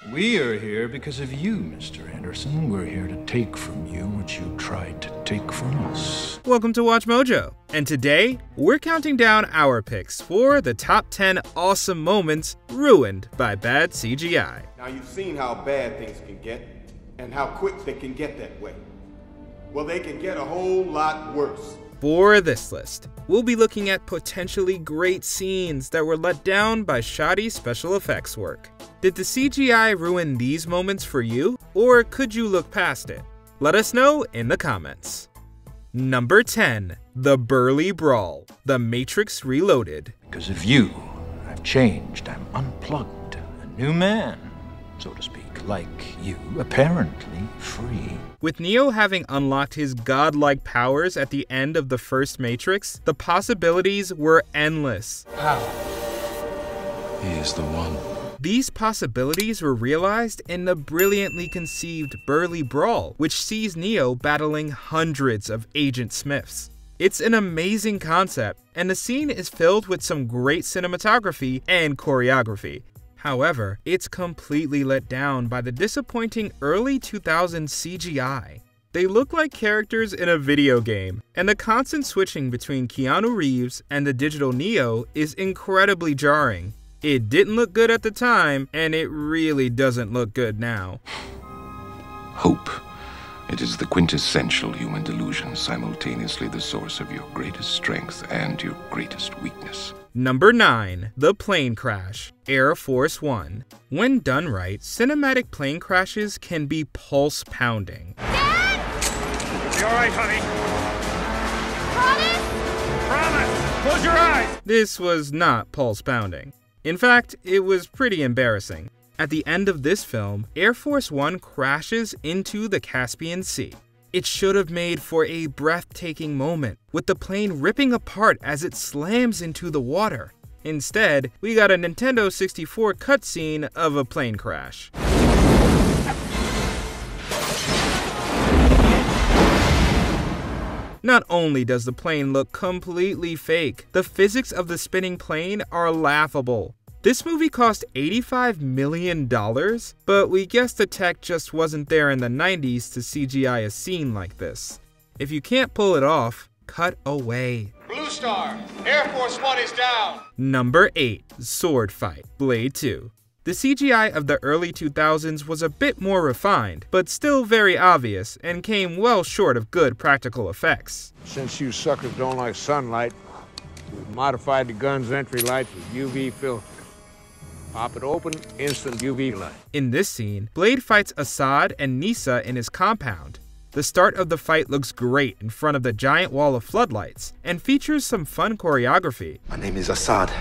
We are here because of you, Mr. Anderson. We're here to take from you what you tried to take from us. Welcome to Watch Mojo, and today we're counting down our picks for the top 10 awesome moments ruined by bad CGI. Now you've seen how bad things can get and how quick they can get that way. Well, they can get a whole lot worse. For this list, we'll be looking at potentially great scenes that were let down by shoddy special effects work. Did the CGI ruin these moments for you, or could you look past it? Let us know in the comments. Number 10. The Burly Brawl, The Matrix Reloaded. Because of you, I've changed. I'm unplugged. A new man, so to speak. Like you, apparently free. With Neo having unlocked his godlike powers at the end of the first Matrix, the possibilities were endless. How? He is the one. These possibilities were realized in the brilliantly conceived Burly Brawl, which sees Neo battling hundreds of Agent Smiths. It's an amazing concept, and the scene is filled with some great cinematography and choreography. However, it's completely let down by the disappointing early 2000s CGI. They look like characters in a video game, and the constant switching between Keanu Reeves and the digital Neo is incredibly jarring. It didn't look good at the time, and it really doesn't look good now. Hope. It is the quintessential human delusion, simultaneously the source of your greatest strength and your greatest weakness. Number 9. The Plane Crash, Air Force One. When done right, cinematic plane crashes can be pulse-pounding. Dad! You alright, honey? Promise? Promise! Close your eyes! This was not pulse-pounding. In fact, it was pretty embarrassing. At the end of this film, Air Force One crashes into the Caspian Sea. It should have made for a breathtaking moment, with the plane ripping apart as it slams into the water. Instead, we got a Nintendo 64 cutscene of a plane crash. Not only does the plane look completely fake, the physics of the spinning plane are laughable. This movie cost $85 million, but we guess the tech just wasn't there in the 90s to CGI a scene like this. If you can't pull it off, cut away. Blue Star, Air Force One is down. Number 8. Sword Fight, Blade 2. The CGI of the early 2000s was a bit more refined, but still very obvious, and came well short of good practical effects. Since you suckers don't like sunlight, we've modified the gun's entry lights with UV filter. Pop it open, instant UV light. In this scene, Blade fights Assad and Nisa in his compound. The start of the fight looks great in front of the giant wall of floodlights, and features some fun choreography. My name is Assad.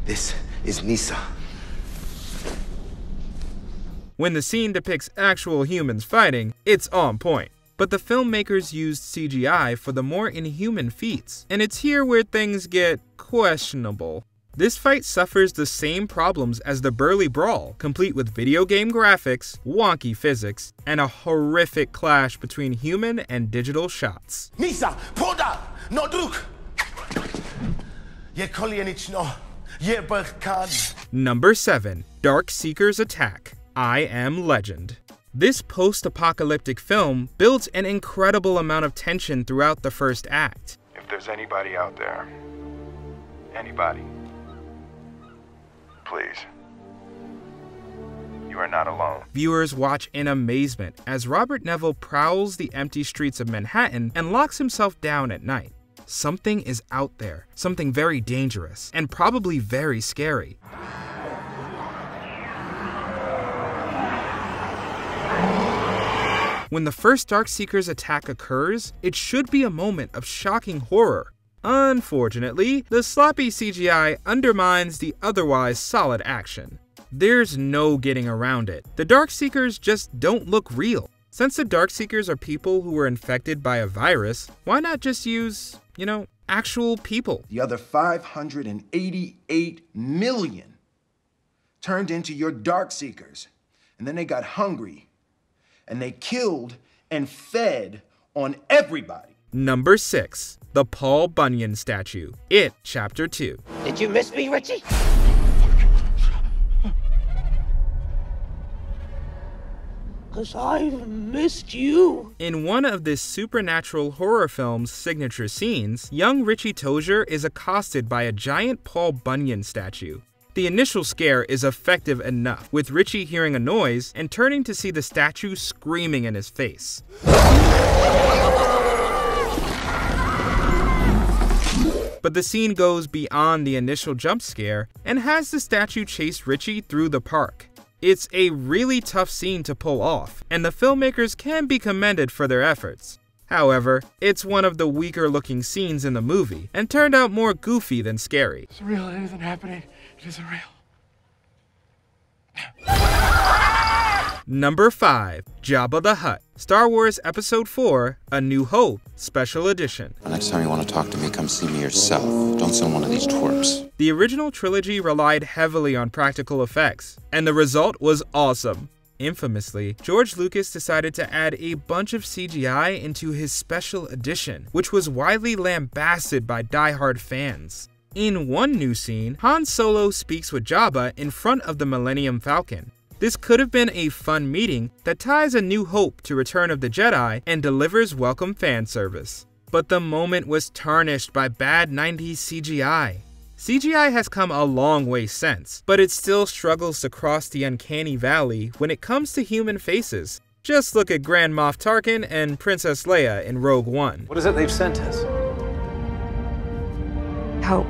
This is Nisa. When the scene depicts actual humans fighting, it's on point. But the filmmakers used CGI for the more inhuman feats, and it's here where things get questionable. This fight suffers the same problems as the Burly Brawl, complete with video game graphics, wonky physics, and a horrific clash between human and digital shots. Nisa, poda, no druk. Number 7. Darkseeker's Attack, I Am Legend. This post-apocalyptic film builds an incredible amount of tension throughout the first act. If there's anybody out there, anybody, please, you are not alone. Viewers watch in amazement as Robert Neville prowls the empty streets of Manhattan and locks himself down at night. Something is out there, something very dangerous, and probably very scary. When the first Darkseeker's attack occurs, it should be a moment of shocking horror. Unfortunately, the sloppy CGI undermines the otherwise solid action. There's no getting around it. The Darkseekers just don't look real. Since the Darkseekers are people who were infected by a virus, why not just use, actual people? The other 588 million turned into your Darkseekers, and then they got hungry, and they killed and fed on everybody. Number 6. The Paul Bunyan Statue, It Chapter 2. Did you miss me, Richie? 'cause I've missed you. In one of this supernatural horror film's signature scenes, young Richie Tozier is accosted by a giant Paul Bunyan statue. The initial scare is effective enough, with Richie hearing a noise and turning to see the statue screaming in his face. But the scene goes beyond the initial jump scare and has the statue chase Richie through the park. It's a really tough scene to pull off, and the filmmakers can be commended for their efforts. However, it's one of the weaker looking scenes in the movie, and turned out more goofy than scary. It's real, it isn't happening. It isn't real. Number 5. Jabba the Hutt, Star Wars Episode 4, A New Hope, Special Edition. The next time you want to talk to me, come see me yourself. Don't send one of these twerps. The original trilogy relied heavily on practical effects, and the result was awesome. Infamously, George Lucas decided to add a bunch of CGI into his special edition, which was widely lambasted by die-hard fans. In one new scene, Han Solo speaks with Jabba in front of the Millennium Falcon. This could have been a fun meeting that ties A New Hope to Return of the Jedi and delivers welcome fan service. But the moment was tarnished by bad 90s CGI. CGI has come a long way since, but it still struggles to cross the uncanny valley when it comes to human faces. Just look at Grand Moff Tarkin and Princess Leia in Rogue One. What is it they've sent us? Hope.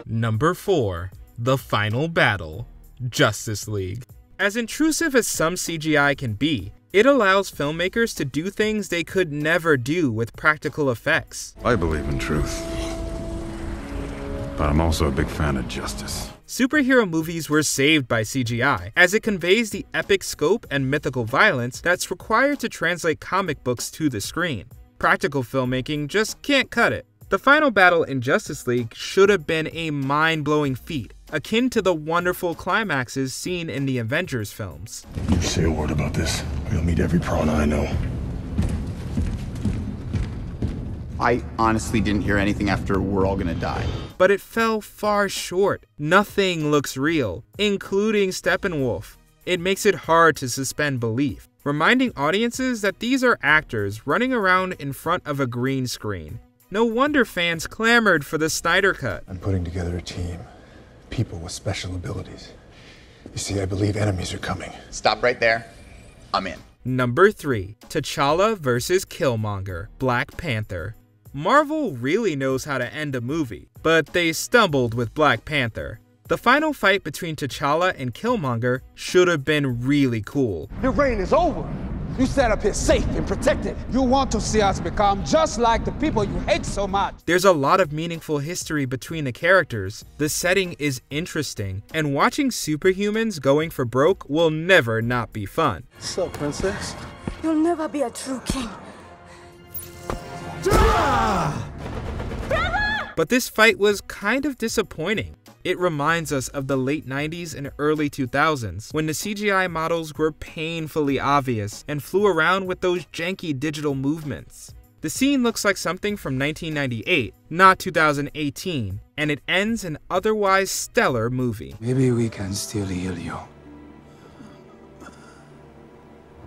Number 4. The Final Battle, Justice League. As intrusive as some CGI can be, it allows filmmakers to do things they could never do with practical effects. I believe in truth, but I'm also a big fan of justice. Superhero movies were saved by CGI, as it conveys the epic scope and mythical violence that's required to translate comic books to the screen. Practical filmmaking just can't cut it. The final battle in Justice League should have been a mind-blowing feat, akin to the wonderful climaxes seen in the Avengers films. You say a word about this, you'll meet every prawn I know. I honestly didn't hear anything after "we're all gonna die." But it fell far short. Nothing looks real, including Steppenwolf. It makes it hard to suspend belief, reminding audiences that these are actors running around in front of a green screen. No wonder fans clamored for the Snyder Cut. I'm putting together a team. People with special abilities. You see, I believe enemies are coming. Stop right there. I'm in. Number 3. T'Challa vs. Killmonger, Black Panther. Marvel really knows how to end a movie, but they stumbled with Black Panther. The final fight between T'Challa and Killmonger should have been really cool. The reign is over. You set up here safe and protected. You want to see us become just like the people you hate so much. There's a lot of meaningful history between the characters, the setting is interesting, and watching superhumans going for broke will never not be fun. What's up, princess? You'll never be a true king. But this fight was kind of disappointing. It reminds us of the late 90s and early 2000s, when the CGI models were painfully obvious and flew around with those janky digital movements. The scene looks like something from 1998, not 2018, and it ends an otherwise stellar movie. Maybe we can still heal you.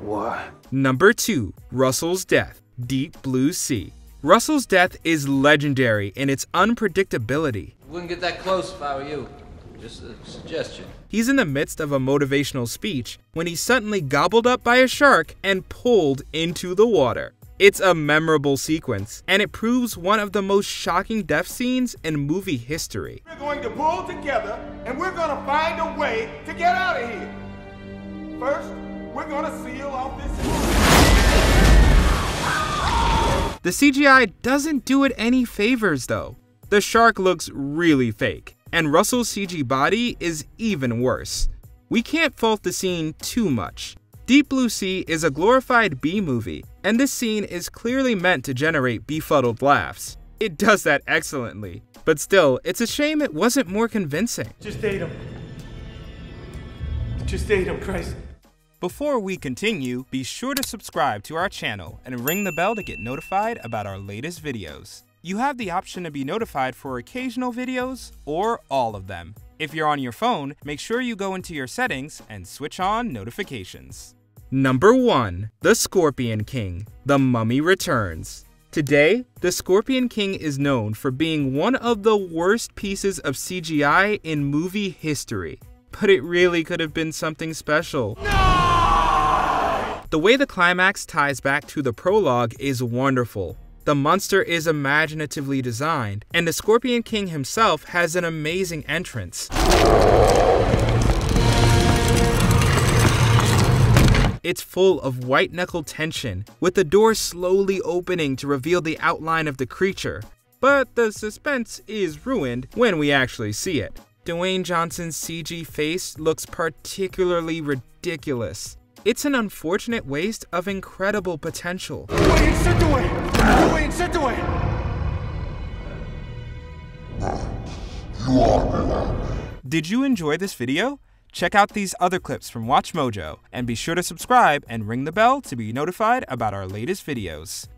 What? Number 2. Russell's Death, Deep Blue Sea. Russell's death is legendary in its unpredictability. Wouldn't get that close if I were you. Just a suggestion. He's in the midst of a motivational speech when he's suddenly gobbled up by a shark and pulled into the water. It's a memorable sequence, and it proves one of the most shocking death scenes in movie history. We're going to pull together, and we're going to find a way to get out of here. First, we're going to seal off this. The CGI doesn't do it any favors though. The shark looks really fake, and Russell's CG body is even worse. We can't fault the scene too much. Deep Blue Sea is a glorified B-movie, and this scene is clearly meant to generate befuddled laughs. It does that excellently, but still, it's a shame it wasn't more convincing. Just ate him. Just ate him, Christ. Before we continue, be sure to subscribe to our channel and ring the bell to get notified about our latest videos. You have the option to be notified for occasional videos or all of them. If you're on your phone, make sure you go into your settings and switch on notifications. Number 1. The Scorpion King. The Mummy Returns. Today, the Scorpion King is known for being one of the worst pieces of CGI in movie history. But it really could have been something special. No! The way the climax ties back to the prologue is wonderful. The monster is imaginatively designed, and the Scorpion King himself has an amazing entrance. It's full of white-knuckle tension, with the door slowly opening to reveal the outline of the creature. But the suspense is ruined when we actually see it. Dwayne Johnson's CG face looks particularly ridiculous. It's an unfortunate waste of incredible potential. Did you enjoy this video? Check out these other clips from WatchMojo, and be sure to subscribe and ring the bell to be notified about our latest videos.